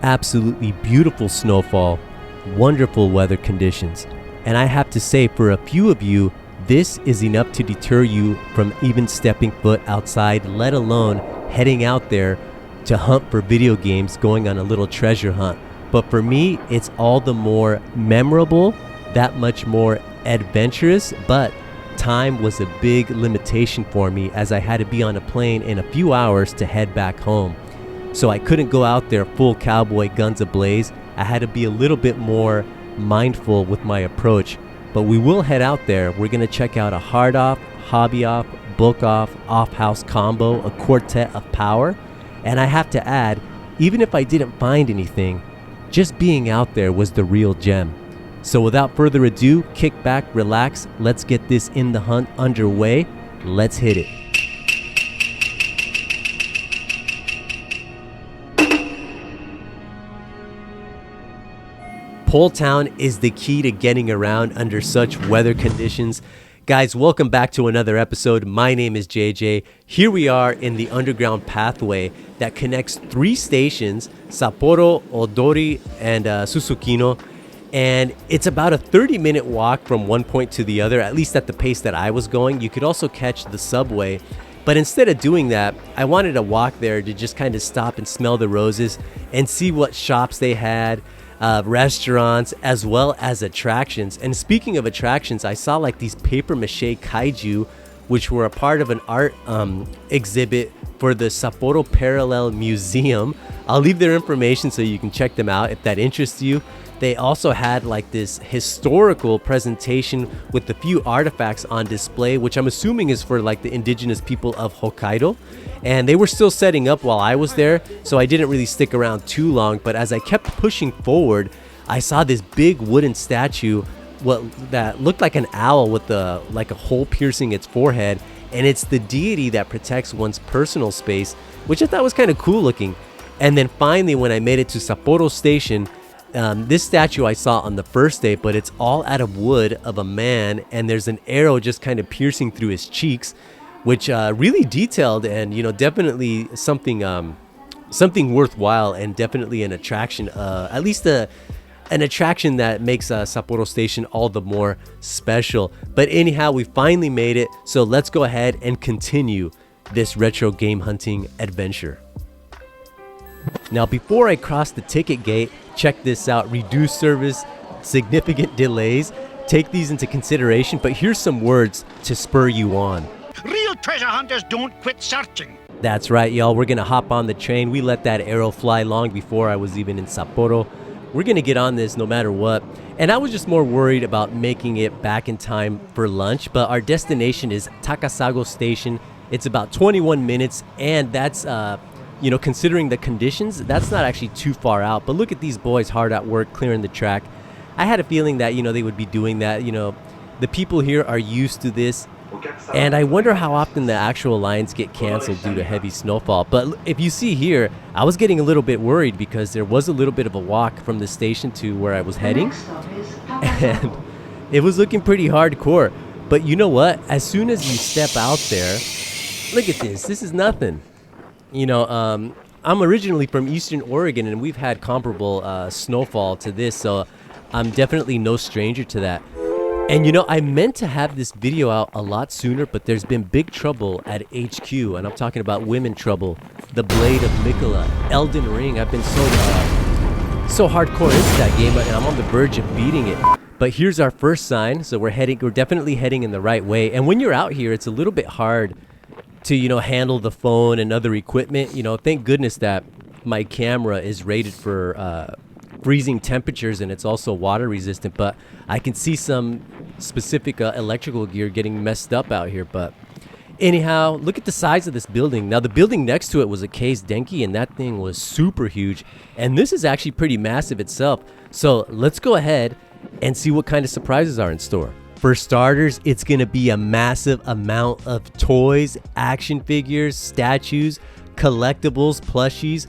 absolutely beautiful snowfall, wonderful weather conditions. And I have to say, for a few of you, this is enough to deter you from even stepping foot outside, let alone heading out there to hunt for video games, going on a little treasure hunt. But for me, it's all the more memorable, that much more adventurous, but time was a big limitation for me as I had to be on a plane in a few hours to head back home. So I couldn't go out there full cowboy, guns ablaze. I had to be a little bit more mindful with my approach. But we will head out there. We're going to check out a hard off, hobby off, book off, off house combo, a quartet of power. And I have to add, even if I didn't find anything, just being out there was the real gem. So without further ado, kick back, relax, let's get this in the hunt underway. Let's hit it. Pole Town is the key to getting around under such weather conditions. Guys, welcome back to another episode. My name is JJ. Here we are in the underground pathway that connects 3 stations, Sapporo, Odori, and Susukino. And it's about a 30-minute walk from one point to the other, at least at the pace that I was going. You could also catch the subway. But instead of doing that, I wanted to walk there to just kind of stop and smell the roses and see what shops they had, restaurants, as well as attractions. And speaking of attractions, I saw like these paper mache kaiju, which were a part of an art exhibit for the Sapporo Parallel Museum. I'll leave their information so you can check them out if that interests you. They also had like this historical presentation with a few artifacts on display, which I'm assuming is for like the indigenous people of Hokkaido. And they were still setting up while I was there, so I didn't really stick around too long. But as I kept pushing forward, I saw this big wooden statue that looked like an owl with like a hole piercing its forehead. And it's the deity that protects one's personal space, which I thought was kind of cool looking. And then finally, when I made it to Sapporo Station, this statue I saw on the first day, but it's all out of wood of a man, and there's an arrow just kind of piercing through his cheeks, which really detailed and definitely something worthwhile and definitely an attraction, at least an attraction that makes Sapporo Station all the more special. But anyhow, we finally made it, so let's go ahead and continue this retro game hunting adventure. Now, before I cross the ticket gate, check this out. Reduced service, significant delays. Take these into consideration, but here's some words to spur you on. Real treasure hunters don't quit searching. That's right, y'all. We're going to hop on the train. We let that arrow fly long before I was even in Sapporo. We're going to get on this no matter what. And I was just more worried about making it back in time for lunch, but our destination is Takasago Station. It's about 21 minutes, and that's considering the conditions, that's not actually too far out. But look at these boys hard at work clearing the track. I had a feeling that, they would be doing that. The people here are used to this. And I wonder how often the actual lines get canceled due to heavy snowfall. But if you see here, I was getting a little bit worried because there was a little bit of a walk from the station to where I was heading. And it was looking pretty hardcore. But you know what? As soon as you step out there, look at this. This is nothing. I'm originally from Eastern Oregon, and we've had comparable snowfall to this, so I'm definitely no stranger to that. And I meant to have this video out a lot sooner, but there's been big trouble at HQ, and I'm talking about women trouble. The Blade of Mikola, Elden Ring. I've been so hardcore into that game, and I'm on the verge of beating it. But here's our first sign, so we're definitely heading in the right way. And when you're out here, it's a little bit hard to handle the phone and other equipment. Thank goodness that my camera is rated for freezing temperatures, and it's also water resistant, but I can see some specific electrical gear getting messed up out here. But anyhow, look at the size of this building. Now, the building next to it was a Case Denki, and that thing was super huge, and this is actually pretty massive itself. So let's go ahead and see what kind of surprises are in store. For starters, it's going to be a massive amount of toys, action figures, statues, collectibles, plushies,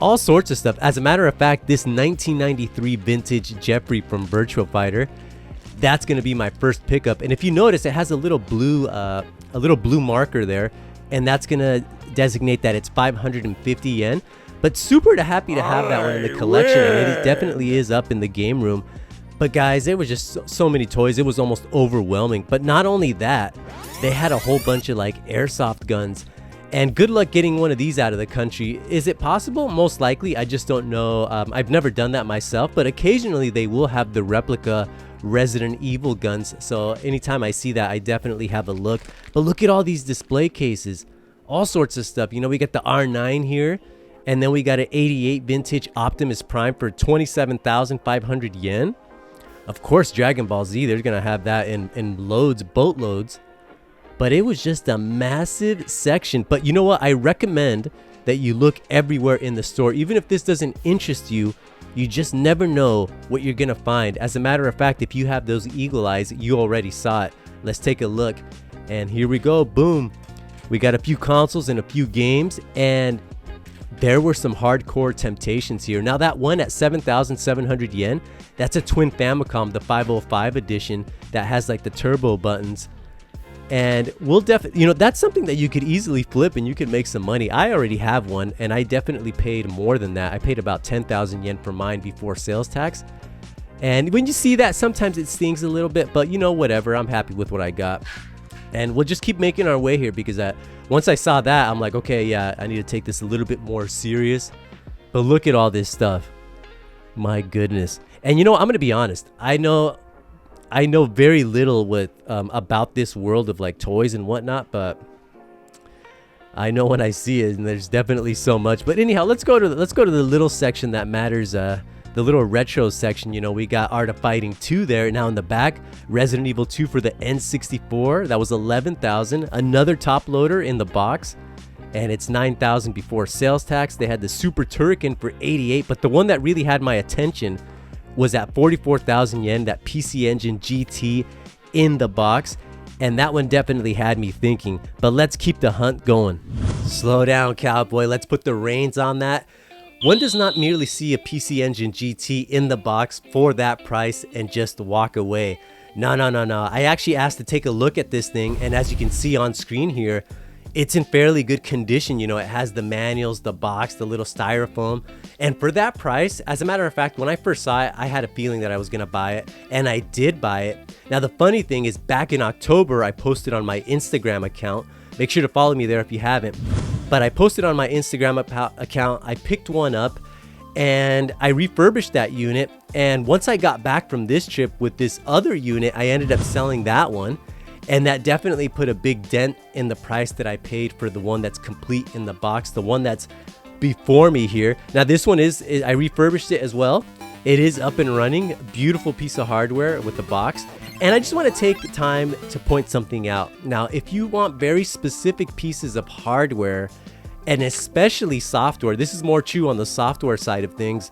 all sorts of stuff. As a matter of fact, this 1993 vintage Jeffrey from Virtua Fighter, that's going to be my first pickup. And if you notice, it has a little blue marker there, and that's going to designate that it's 550 yen. But super happy to have that one in the collection, and it definitely is up in the game room. But guys, there was just so many toys. It was almost overwhelming. But not only that, they had a whole bunch of like airsoft guns. And good luck getting one of these out of the country. Is it possible? Most likely. I just don't know. I've never done that myself, but occasionally they will have the replica Resident Evil guns. So anytime I see that, I definitely have a look. But look at all these display cases. All sorts of stuff. You know, we got the R9 here. And then we got an 88 vintage Optimus Prime for 27,500 yen. Of course, Dragon Ball Z, they're going to have that in loads, boatloads. But it was just a massive section. But you know what? I recommend that you look everywhere in the store. Even if this doesn't interest you, you just never know what you're going to find. As a matter of fact, if you have those eagle eyes, you already saw it. Let's take a look. And here we go. Boom. We got a few consoles and a few games. And there were some hardcore temptations here. Now that one at 7,700 yen, that's a twin Famicom, the 505 edition that has like the turbo buttons. And we'll definitely, you know, that's something that you could easily flip and you could make some money. I already have one and I definitely paid more than that. I paid about 10,000 yen for mine before sales tax. And when you see that, sometimes it stings a little bit, but you know, whatever, I'm happy with what I got. And we'll just keep making our way here because once I saw that, I'm like, okay, yeah, I need to take this a little bit more serious. But look at all this stuff. My goodness. And you know, I'm going to be honest. I know very little with about this world of like toys and whatnot, but I know when I see it, and there's definitely so much. But anyhow, let's go to the little section that matters. The little retro section. You know, we got Art of Fighting 2 there. Now in the back, Resident Evil 2 for the N64. That was 11,000. Another top loader in the box, and it's 9,000 before sales tax. They had the Super Turrican for 88, but the one that really had my attention was at 44,000 yen, that PC Engine GT in the box. And that one definitely had me thinking, but let's keep the hunt going. Slow down, cowboy. Let's put the reins on that. One does not merely see a PC Engine GT in the box for that price and just walk away. No. I actually asked to take a look at this thing, and as you can see on screen here, it's in fairly good condition. You know, it has the manuals, the box, the little styrofoam. And for that price, as a matter of fact, when I first saw it, I had a feeling that I was going to buy it, and I did buy it. Now, the funny thing is, back in October, I posted on my Instagram account. Make sure to follow me there if you haven't. But I posted on my Instagram account, I picked one up, and I refurbished that unit. And once I got back from this trip with this other unit, I ended up selling that one. And that definitely put a big dent in the price that I paid for the one that's complete in the box, the one that's before me here. Now this one I refurbished it as well. It is up and running, beautiful piece of hardware with the box. And I just want to take the time to point something out. Now, if you want very specific pieces of hardware, and especially software, this is more true on the software side of things,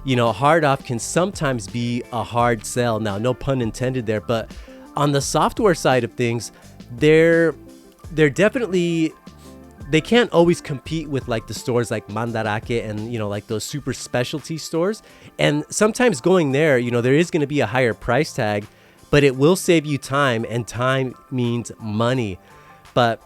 you know, hard off can sometimes be a hard sell. Now, no pun intended there, but on the software side of things, they're definitely, they can't always compete with like the stores like Mandarake and, you know, like those super specialty stores. And sometimes going there, you know, there is going to be a higher price tag, but it will save you time, and time means money. But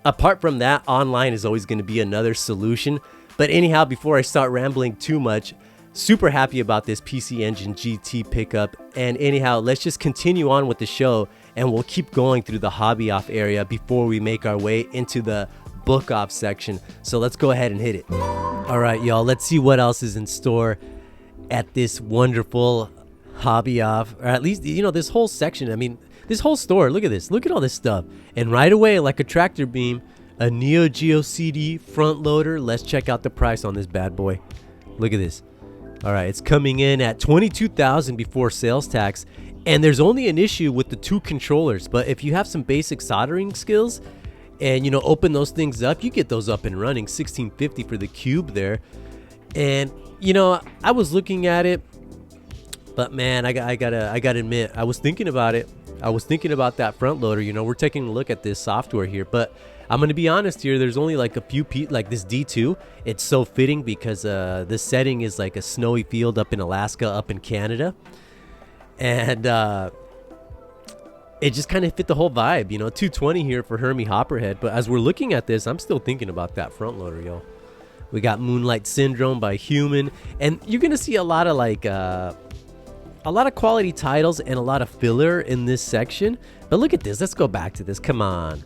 apart from that, online is always going to be another solution. But anyhow, before I start rambling too much, super happy about this PC Engine GT pickup. And anyhow, let's just continue on with the show, and we'll keep going through the hobby off area before we make our way into the book off section. So let's go ahead and hit it. All right, y'all, let's see what else is in store at this wonderful hobby off, or at least, you know, this whole section. I mean, this whole store. Look at this. Look at all this stuff. And right away, like a tractor beam, a Neo Geo CD front loader. Let's check out the price on this bad boy. Look at this. All right, it's coming in at 22,000 before sales tax, and there's only an issue with the two controllers. But if you have some basic soldering skills, and you know, open those things up, you get those up and running. 1650 for the cube there. And you know, I was looking at it, but man, I gotta admit, I was thinking about it. I was thinking about that front loader. You know, we're taking a look at this software here, but I'm gonna be honest here. There's only like a few like this D2. It's so fitting because this setting is like a snowy field up in Alaska, up in Canada, and it just kind of fit the whole vibe. You know, 220 here for Hermie Hopperhead. But as we're looking at this, I'm still thinking about that front loader, yo. We got Moonlight Syndrome by Human. And you're going to see a lot of like a lot of quality titles and a lot of filler in this section. But look at this. Let's go back to this. Come on.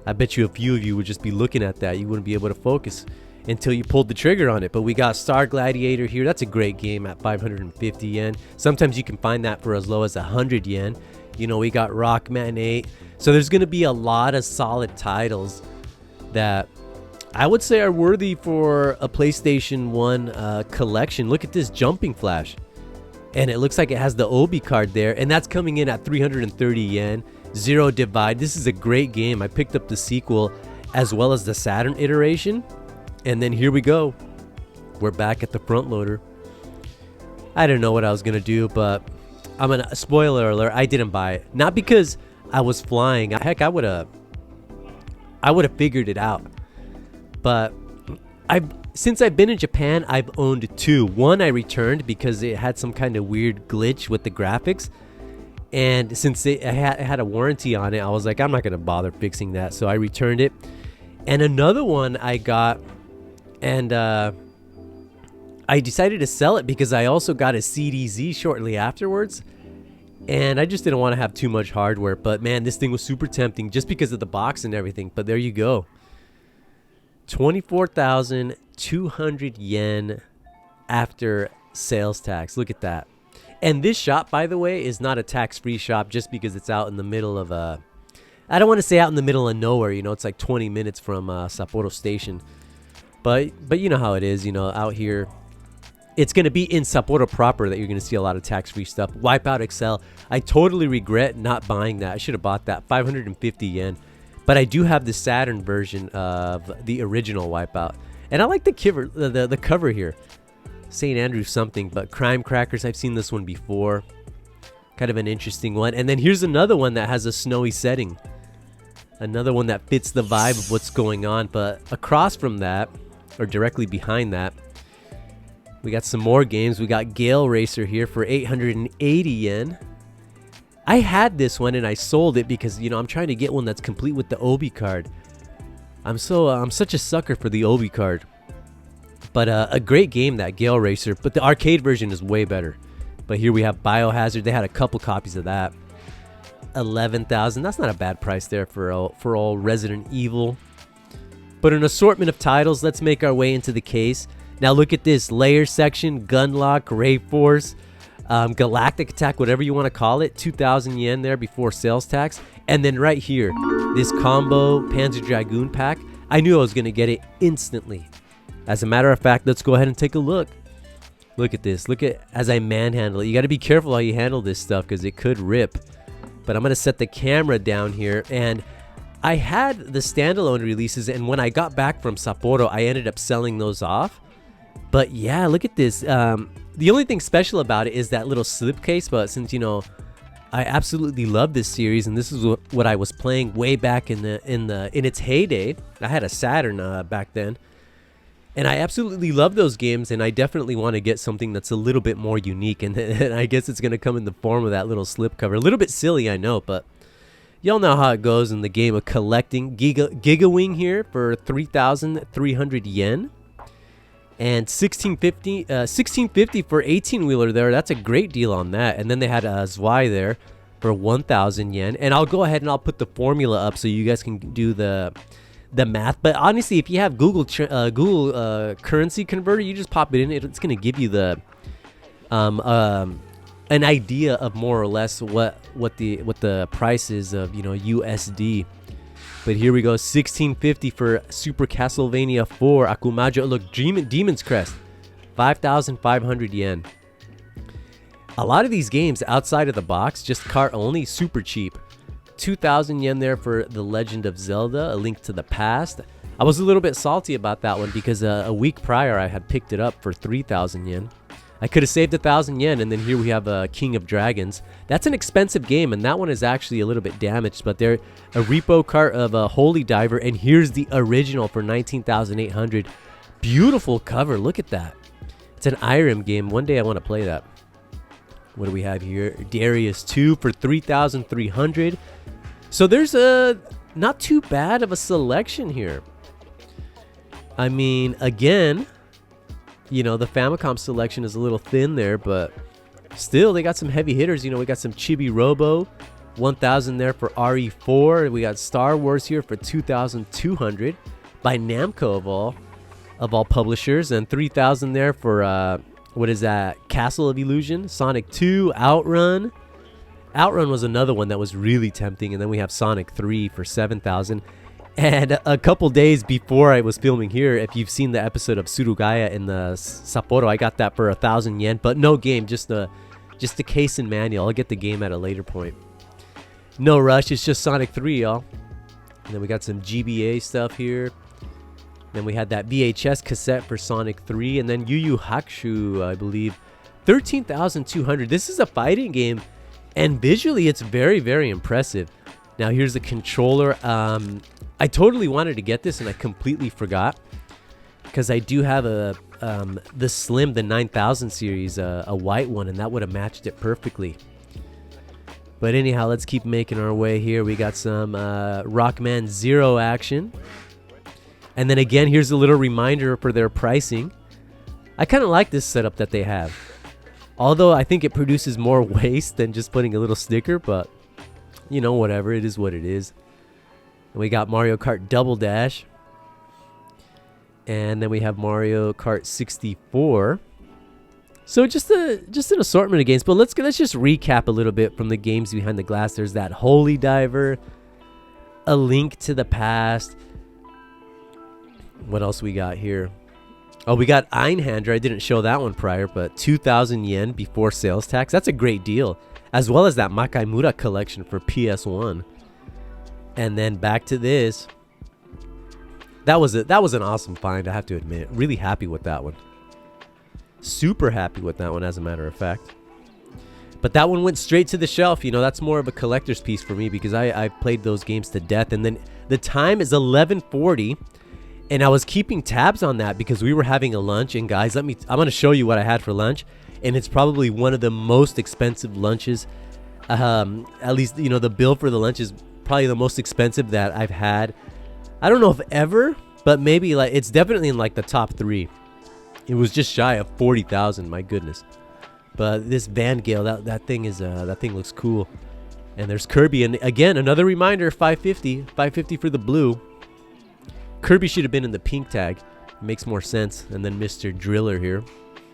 I bet you a few of you would just be looking at that. You wouldn't be able to focus until you pulled the trigger on it. But we got Star Gladiator here. That's a great game at 550 yen. Sometimes you can find that for as low as 100 yen. You know, we got Rockman 8. So there's going to be a lot of solid titles that I would say are worthy for a PlayStation 1 collection. Look at this Jumping Flash. And it looks like it has the Obi card there. And that's coming in at 330 yen. Zero Divide. This is a great game. I picked up the sequel as well as the Saturn iteration. And then here we go. We're back at the front loader. I didn't know what I was going to do, but I'm going to, spoiler alert, I didn't buy it. Not because I was flying. Heck, I would have figured it out. But since I've been in Japan, I've owned two. One I returned because it had some kind of weird glitch with the graphics. And since it had a warranty on it, I was like, I'm not going to bother fixing that. So I returned it. And another one I got, and I decided to sell it because I also got a CDZ shortly afterwards. And I just didn't want to have too much hardware. But man, this thing was super tempting just because of the box and everything. But there you go. 24,200 yen after sales tax. Look at that. And this shop, by the way, is not a tax-free shop just because it's out in the middle of I don't want to say out in the middle of nowhere. You know, it's like 20 minutes from Sapporo Station. But you know how it is, you know, out here. It's going to be in Sapporo proper that you're going to see a lot of tax-free stuff. Wipeout XL. I totally regret not buying that. I should have bought that. 550 yen. But I do have the Saturn version of the original Wipeout. And I like the cover here. St. Andrew something, but Crime Crackers, I've seen this one before. Kind of an interesting one. And then here's another one that has a snowy setting. Another one that fits the vibe of what's going on. But across from that, or directly behind that, we got some more games. We got Gale Racer here for 880 yen. I had this one and I sold it because, you know, I'm trying to get one that's complete with the Obi card. I'm such a sucker for the Obi card. But a great game, that Gale Racer. But the arcade version is way better. But here we have Biohazard. They had a couple copies of that. 11,000. That's not a bad price there for all Resident Evil. But an assortment of titles. Let's make our way into the case. Now look at this. Layer section, Gunlock, Ray Force, Galactic Attack, whatever you want to call it. 2,000 yen there before sales tax. And then right here, this combo Panzer Dragoon pack. I knew I was going to get it instantly. As a matter of fact, let's go ahead and take a look. Look at this. Look at as I manhandle it. You got to be careful how you handle this stuff because it could rip. But I'm going to set the camera down here. And I had the standalone releases. And when I got back from Sapporo, I ended up selling those off. But yeah, look at this. The only thing special about it is that little slipcase. But since, you know, I absolutely love this series. And this is what I was playing way back in its heyday. I had a Saturn back then. And I absolutely love those games, and I definitely want to get something that's a little bit more unique. And I guess it's going to come in the form of that little slipcover. A little bit silly, I know, but y'all know how it goes in the game of collecting. Giga Wing here for 3,300 yen. And 1650 for 18-wheeler there. That's a great deal on that. And then they had a Zwei there for 1,000 yen. And I'll go ahead and I'll put the formula up so you guys can do the math. But honestly, if you have Google currency converter, you just pop it in. It's going to give you the an idea of more or less what the price is of, you know, USD. But here we go, 1650 for Super Castlevania 4 Akumajo. Look, Demon's Crest, 5,500 yen. A lot of these games outside of the box, just cart only, super cheap. 2,000 yen there for The Legend of Zelda, A Link to the Past. I was a little bit salty about that one because a week prior I had picked it up for 3,000 yen. I could have saved 1,000 yen, and then here we have King of Dragons. That's an expensive game, and that one is actually a little bit damaged, but they're a repo cart of a Holy Diver, and here's the original for 19,800. Beautiful cover, look at that. It's an Irem game. One day I want to play that. What do we have here? Darius 2 for 3,300. So there's not too bad of a selection here. I mean, again, you know, the Famicom selection is a little thin there, but still, they got some heavy hitters. You know, we got some Chibi Robo, 1,000 there for RE4. We got Star Wars here for 2,200 by Namco of all publishers, and 3,000 there for what is that? Castle of Illusion, Sonic 2, Outrun. Outrun was another one that was really tempting, and then we have Sonic 3 for 7,000. And a couple days before I was filming here, if you've seen the episode of Surugaya in the Sapporo, I got that for 1,000 yen, but no game, just the case and manual. I'll get the game at a later point. No rush, it's just Sonic 3, y'all. And then we got some GBA stuff here. Then we had that VHS cassette for Sonic 3, and then Yu Yu Hakusho, I believe, 13,200. This is a fighting game, and visually it's very, very impressive. Now here's the controller. I totally wanted to get this, and I completely forgot, because I do have the Slim, the 9000 series, a white one, and that would have matched it perfectly. But anyhow, let's keep making our way here. We got some Rockman Zero action. And then again, here's a little reminder for their pricing. I kind of like this setup that they have. Although I think it produces more waste than just putting a little sticker, but you know, whatever, it is what it is. And we got Mario Kart Double Dash. And then we have Mario Kart 64. So just an assortment of games. But let's just recap a little bit from the games behind the glass. There's that Holy Diver, A Link to the Past. What else we got here? Oh, we got Einhander. I didn't show that one prior, but 2,000 yen before sales tax. That's a great deal. As well as that Makaimura collection for PS1. And then back to this. That was an awesome find, I have to admit. Really happy with that one. Super happy with that one, as a matter of fact. But that one went straight to the shelf. You know, that's more of a collector's piece for me, because I played those games to death. And then the time is 11:40. And I was keeping tabs on that because we were having a lunch. And guys, I'm going to show you what I had for lunch. And it's probably one of the most expensive lunches. At least, you know, the bill for the lunch is probably the most expensive that I've had. I don't know if ever, but maybe like it's definitely in like the top 3. It was just shy of 40,000. My goodness. But this Vanguard, that thing looks cool. And there's Kirby, and again another reminder, 550 for the blue. Kirby should have been in the pink tag. It makes more sense. And then Mr. Driller here.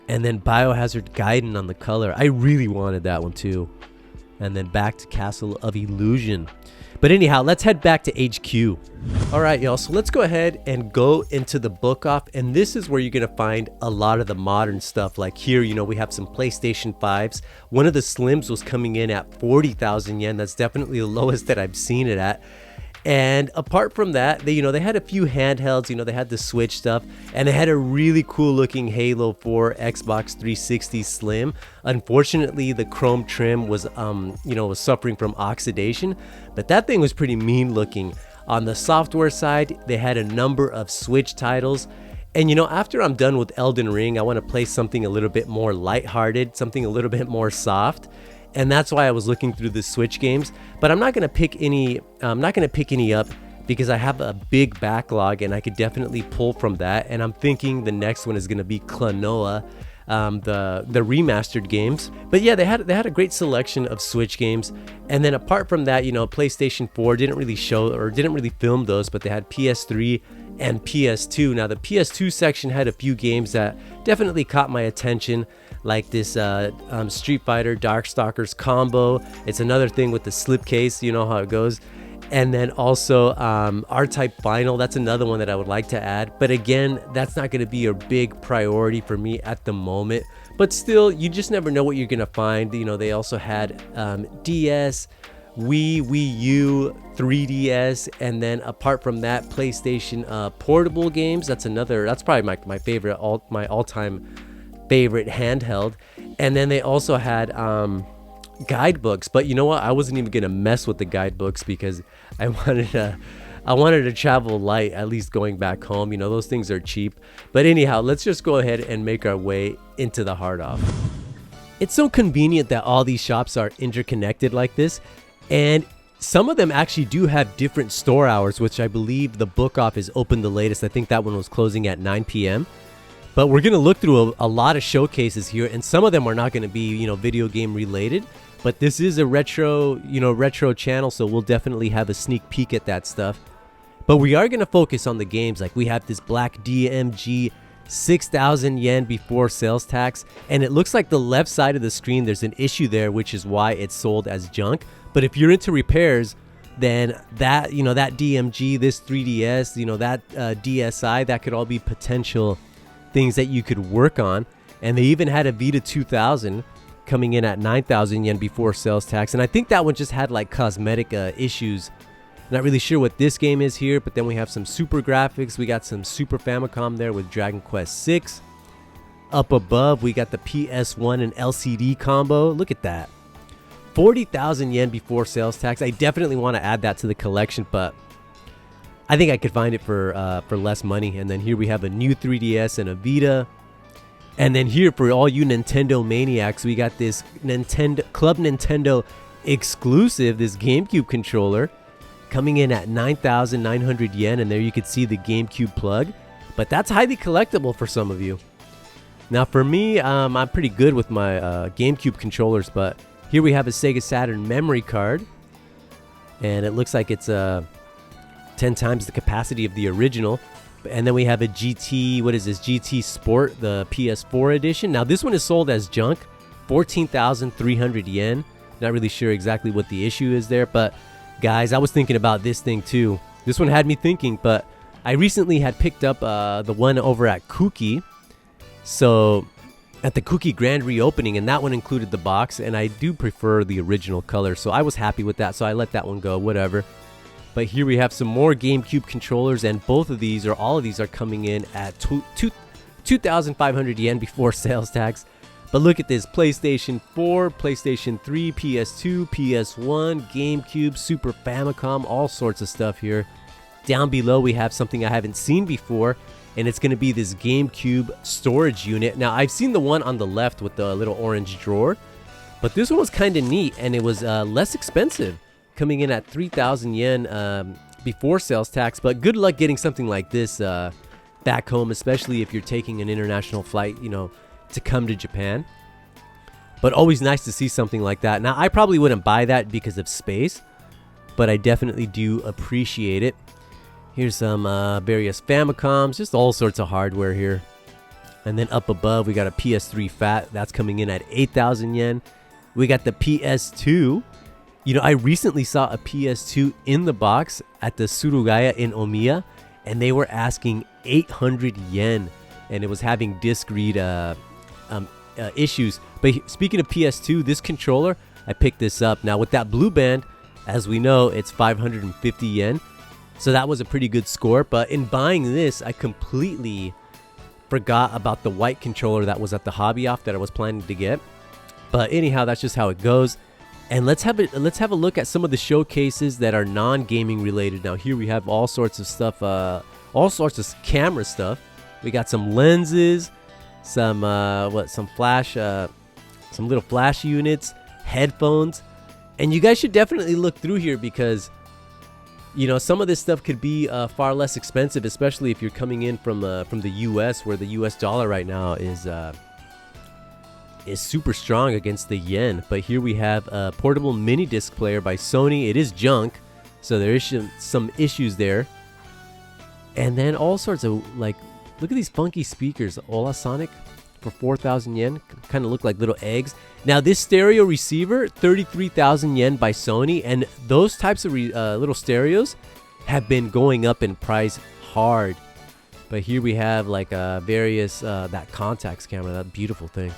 And then Biohazard Gaiden on the color. I really wanted that one too. And then back to Castle of Illusion. But anyhow, let's head back to HQ. All right, y'all. So let's go ahead and go into the book off. And this is where you're going to find a lot of the modern stuff. Like here, you know, we have some PlayStation 5s. One of the Slims was coming in at 40,000 yen. That's definitely the lowest that I've seen it at. And apart from that, they had a few handhelds. You know, they had the Switch stuff, and they had a really cool looking Halo 4 Xbox 360 Slim. Unfortunately, the chrome trim was was suffering from oxidation, but that thing was pretty mean looking. On the software side, they had a number of Switch titles. And you know, after I'm done with Elden Ring, I want to play something a little bit more lighthearted, something a little bit more soft. And that's why I was looking through the Switch games, but I'm not going to pick any up because I have a big backlog and I could definitely pull from that. And I'm thinking the next one is going to be Klonoa, the remastered games. But yeah, they had a great selection of Switch games. And then apart from that, you know, PlayStation 4 didn't really film those, but they had PS3 and PS2. Now the PS2 section had a few games that definitely caught my attention, like this Street Fighter Darkstalkers combo. It's another thing with the slipcase, you know how it goes. And then also R-Type Final, that's another one that I would like to add. But again, that's not going to be a big priority for me at the moment. But still, you just never know what you're going to find. You know, they also had DS, Wii U, 3DS, and then apart from that, PlayStation portable games. That's probably my favorite, my all-time favorite handheld. And then they also had guidebooks, but you know what, I wasn't even gonna mess with the guidebooks because I wanted to travel light, at least going back home. You know, those things are cheap. But anyhow, let's just go ahead and make our way into the hard off. It's so convenient that all these shops are interconnected like this, and some of them actually do have different store hours, which I believe the book off is open the latest. I think that one was closing at 9 p.m. But we're going to look through a lot of showcases here, and some of them are not going to be, video game related. But this is a retro channel, so we'll definitely have a sneak peek at that stuff. But we are going to focus on the games. Like, we have this black DMG, 6,000 yen before sales tax. And it looks like the left side of the screen, there's an issue there, which is why it's sold as junk. But if you're into repairs, then that, that DMG, this 3DS, that DSi, that could all be potential things that you could work on. And they even had a Vita 2000 coming in at 9,000 yen before sales tax. And I think that one just had like cosmetic issues. Not really sure what this game is here, but then we have some super graphics. We got some Super Famicom there with Dragon Quest 6. Up above, we got the PS1 and LCD combo. Look at that. 40,000 yen before sales tax. I definitely want to add that to the collection, but I think I could find it for less money. And then here we have a new 3DS and a Vita. And then here, for all you Nintendo maniacs, we got this Club Nintendo exclusive, this GameCube controller, coming in at 9,900 yen. And there you could see the GameCube plug. But that's highly collectible for some of you. Now for me, I'm pretty good with my GameCube controllers, but here we have a Sega Saturn memory card. And it looks like it's 10 times the capacity of the original. And then we have a GT, what is this? GT Sport, the PS4 edition. Now this one is sold as junk, 14,300 yen. Not really sure exactly what the issue is there, but guys, I was thinking about this thing too. This one had me thinking, but I recently had picked up the one over at Kuki. So at the Kuki Grand reopening, and that one included the box, and I do prefer the original color, so I was happy with that, so I let that one go, whatever. But here we have some more GameCube controllers, and both of these, or all of these, are coming in at 2,500 yen before sales tax. But look at this: PlayStation 4, PlayStation 3, PS2, PS1, GameCube, Super Famicom, all sorts of stuff here. Down below we have something I haven't seen before, and it's going to be this GameCube storage unit. Now I've seen the one on the left with the little orange drawer, but this one was kind of neat, and it was less expensive, coming in at 3,000 yen before sales tax. But good luck getting something like this back home, especially if you're taking an international flight, to come to Japan. But always nice to see something like that. Now, I probably wouldn't buy that because of space, but I definitely do appreciate it. Here's some various Famicoms, just all sorts of hardware here. And then up above, we got a PS3 Fat. That's coming in at 8,000 yen. We got the PS2. I recently saw a PS2 in the box at the Surugaya in Omiya, and they were asking 800 yen, and it was having disc read issues. But speaking of PS2, this controller, I picked this up. Now with that blue band, as we know, it's 550 yen. So that was a pretty good score. But in buying this, I completely forgot about the white controller that was at the hobby off that I was planning to get. But anyhow, that's just how it goes. And let's have a look at some of the showcases that are non-gaming related. Now here we have all sorts of stuff, all sorts of camera stuff. We got some lenses, some flash, some little flash units, headphones, and you guys should definitely look through here because some of this stuff could be far less expensive, especially if you're coming in from the U.S., where the U.S. dollar right now is super strong against the yen. But here we have a portable mini disc player by Sony. It is junk, so there is some issues there. And then all sorts of, look at these funky speakers. Olasonic for 4,000 yen. Kind of look like little eggs. Now this stereo receiver, 33,000 yen by Sony. And those types of little stereos have been going up in price hard. But here we have various, that contacts camera, that beautiful thing.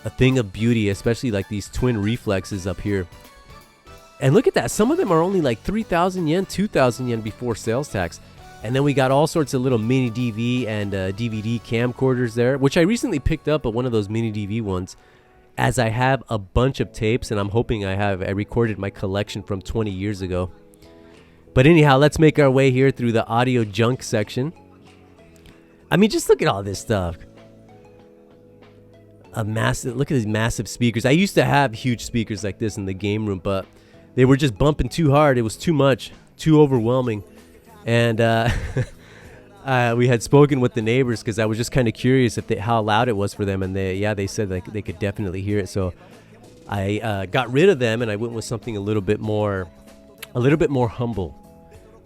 A thing of beauty, especially like these twin reflexes up here. And look at that. Some of them are only like 3,000 yen, 2,000 yen before sales tax. And then we got all sorts of little mini DV and DVD camcorders there, which I recently picked up at one of those mini DV ones, as I have a bunch of tapes, and I'm hoping I recorded my collection from 20 years ago. But anyhow, let's make our way here through the audio junk section. I mean, just look at all this stuff. Look at these massive speakers. I used to have huge speakers like this in the game room, but They were just bumping too hard. It was too much, too overwhelming. And we had spoken with the neighbors because I was just kind of curious if how loud it was for them. And they said like they could definitely hear it. So I got rid of them and I went with something a little bit more humble.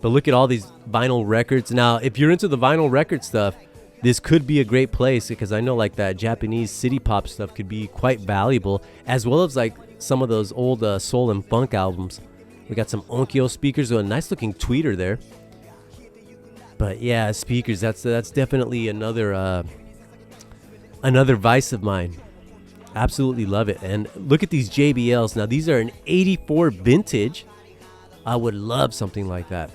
But look at all these vinyl records. Now, if you're into the vinyl record stuff, this could be a great place because I know like that Japanese city pop stuff could be quite valuable, as well as like some of those old soul and funk albums. We got some Onkyo speakers, a nice looking tweeter there. But yeah, speakers, that's definitely another vice of mine. Absolutely love it. And look at these JBLs. Now, these are an 84 vintage. I would love something like that.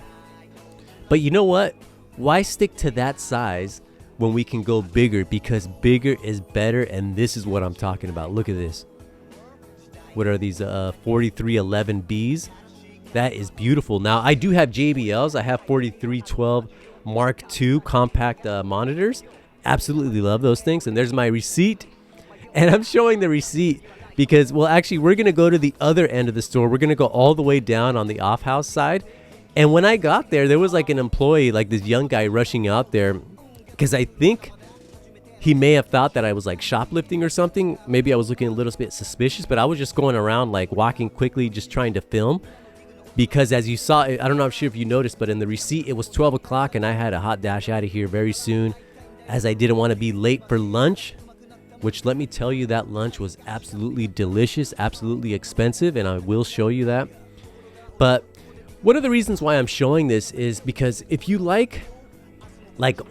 But you know what? Why stick to that size when we can go bigger? Because bigger is better, and this is what I'm talking about. Look at this. What are these 4311Bs? That is beautiful. Now, I do have JBLs. I have 4312 Mark II compact monitors. Absolutely love those things. And there's my receipt. And I'm showing the receipt because, well, actually, we're going to go to the other end of the store. We're going to go all the way down on the off-house side. And when I got there was like an employee, like this young guy rushing out there because I think he may have thought that I was like shoplifting or something. Maybe I was looking a little bit suspicious, but I was just going around like walking quickly, just trying to film. Because as you saw, I don't know if you noticed, but in the receipt, it was 12 o'clock and I had a hot dash out of here very soon as I didn't want to be late for lunch, which let me tell you, that lunch was absolutely delicious, absolutely expensive, and I will show you that. But one of the reasons why I'm showing this is because if you like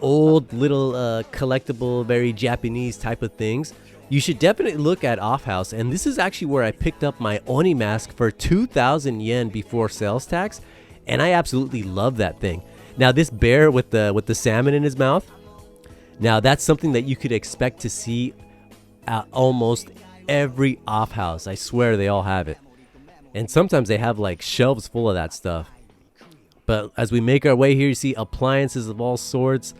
old little collectible, very Japanese type of things, you should definitely look at Off House. And this is actually where I picked up my Oni mask for 2,000 yen before sales tax, and I absolutely love that thing. Now, this bear with the salmon in his mouth, now that's something that you could expect to see at almost every Off House. I swear they all have it. And sometimes they have like shelves full of that stuff. But as we make our way here, you see appliances of all sorts,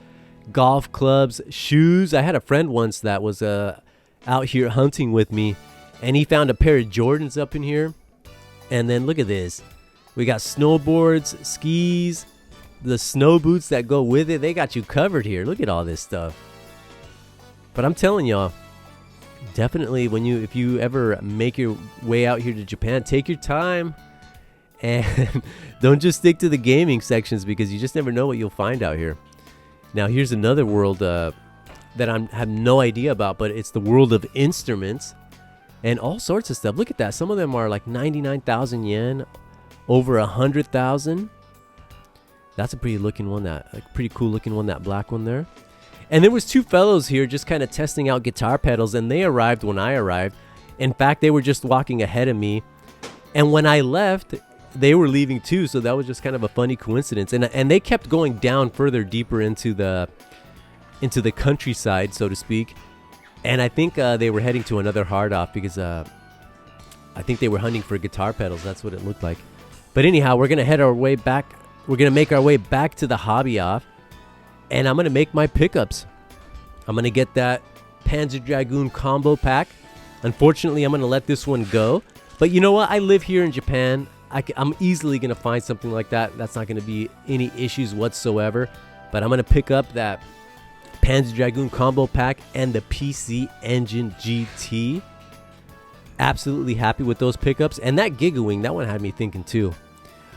golf clubs, shoes. I had a friend once that was out here hunting with me, and he found a pair of Jordans up in here. And then look at this. We got snowboards, skis, the snow boots that go with it. They got you covered here. Look at all this stuff. But I'm telling y'all, definitely if you ever make your way out here to Japan, take your time and don't just stick to the gaming sections because you just never know what you'll find out here. Now, here's another world that I have no idea about, but it's the world of instruments and all sorts of stuff. Look at that. Some of them are like 99,000 yen, over 100,000. That's a pretty cool looking one, that black one there. And there was two fellows here just kind of testing out guitar pedals, and they arrived when I arrived. In fact, they were just walking ahead of me. And when I left, they were leaving too, so that was just kind of a funny coincidence. And they kept going down further, deeper into the countryside, so to speak. And I think they were heading to another hard off because I think they were hunting for guitar pedals. That's what it looked like. But anyhow, we're gonna head our way back. We're gonna make our way back to the hobby off. And I'm going to make my pickups. I'm going to get that Panzer Dragoon combo pack. Unfortunately, I'm going to let this one go. But you know what? I live here in Japan. I'm easily going to find something like that. That's not going to be any issues whatsoever. But I'm going to pick up that Panzer Dragoon combo pack and the PC Engine GT. Absolutely happy with those pickups. And that Gigawing, that one had me thinking too.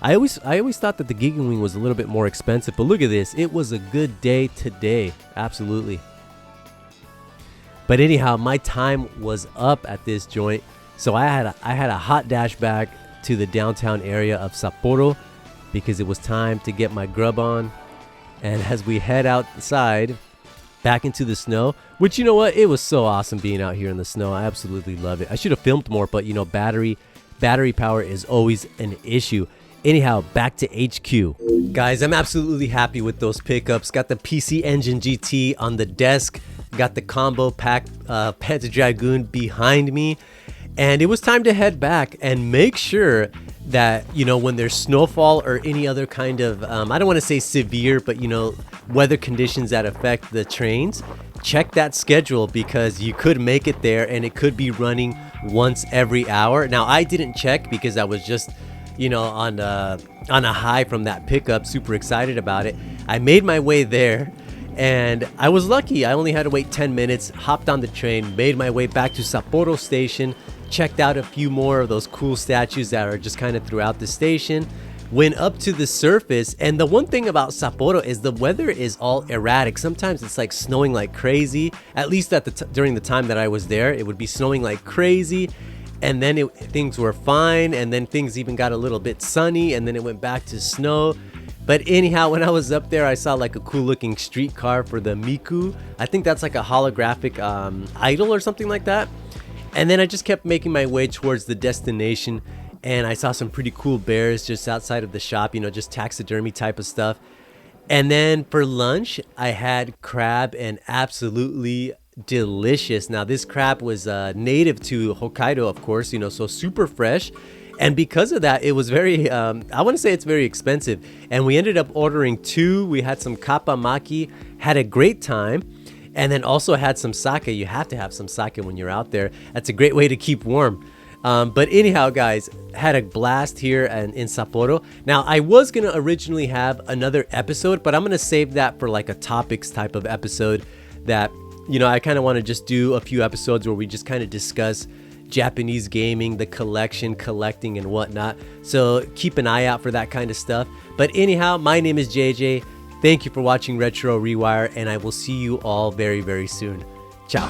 I always thought that the Gigawing was a little bit more expensive, but look at this. It was a good day today. Absolutely. But anyhow, my time was up at this joint. So I had a hot dash back to the downtown area of Sapporo because it was time to get my grub on. And as we head outside back into the snow, which, you know what? It was so awesome being out here in the snow. I absolutely love it. I should have filmed more, but you know, battery power is always an issue. Anyhow, back to HQ. Guys, I'm absolutely happy with those pickups. Got the PC Engine GT on the desk. Got the combo pack Panzer Dragoon behind me. And it was time to head back and make sure that, you know, when there's snowfall or any other kind of, I don't want to say severe, but, you know, weather conditions that affect the trains, check that schedule because you could make it there and it could be running once every hour. Now, I didn't check because I was just on a high from that pickup, super excited about it. I made my way there, and I was lucky. I only had to wait 10 minutes, hopped on the train, made my way back to Sapporo station, checked out a few more of those cool statues that are just kind of throughout the station, went up to the surface. And the one thing about Sapporo is the weather is all erratic. Sometimes it's like snowing like crazy. At least during the time that I was there, it would be snowing like crazy. And then things were fine, and then things even got a little bit sunny, and then it went back to snow. But anyhow, when I was up there, I saw like a cool looking streetcar for the Miku. I think that's like a holographic idol or something like that. And then I just kept making my way towards the destination, and I saw some pretty cool bears just outside of the shop, just taxidermy type of stuff. And then for lunch, I had crab, and absolutely delicious. Now this crab was native to Hokkaido, of course, so super fresh. And because of that, it was very, I want to say it's very expensive. And we ended up ordering 2. We had some kappa maki, had a great time, and then also had some sake. You have to have some sake when you're out there. That's a great way to keep warm. But anyhow, guys, had a blast here in Sapporo. Now, I was going to originally have another episode, but I'm going to save that for like a topics type of episode that, I kind of want to just do a few episodes where we just kind of discuss Japanese gaming, the collecting and whatnot. So keep an eye out for that kind of stuff. But anyhow, my name is JJ. Thank you for watching Retro Rewire, and I will see you all very, very soon. Ciao.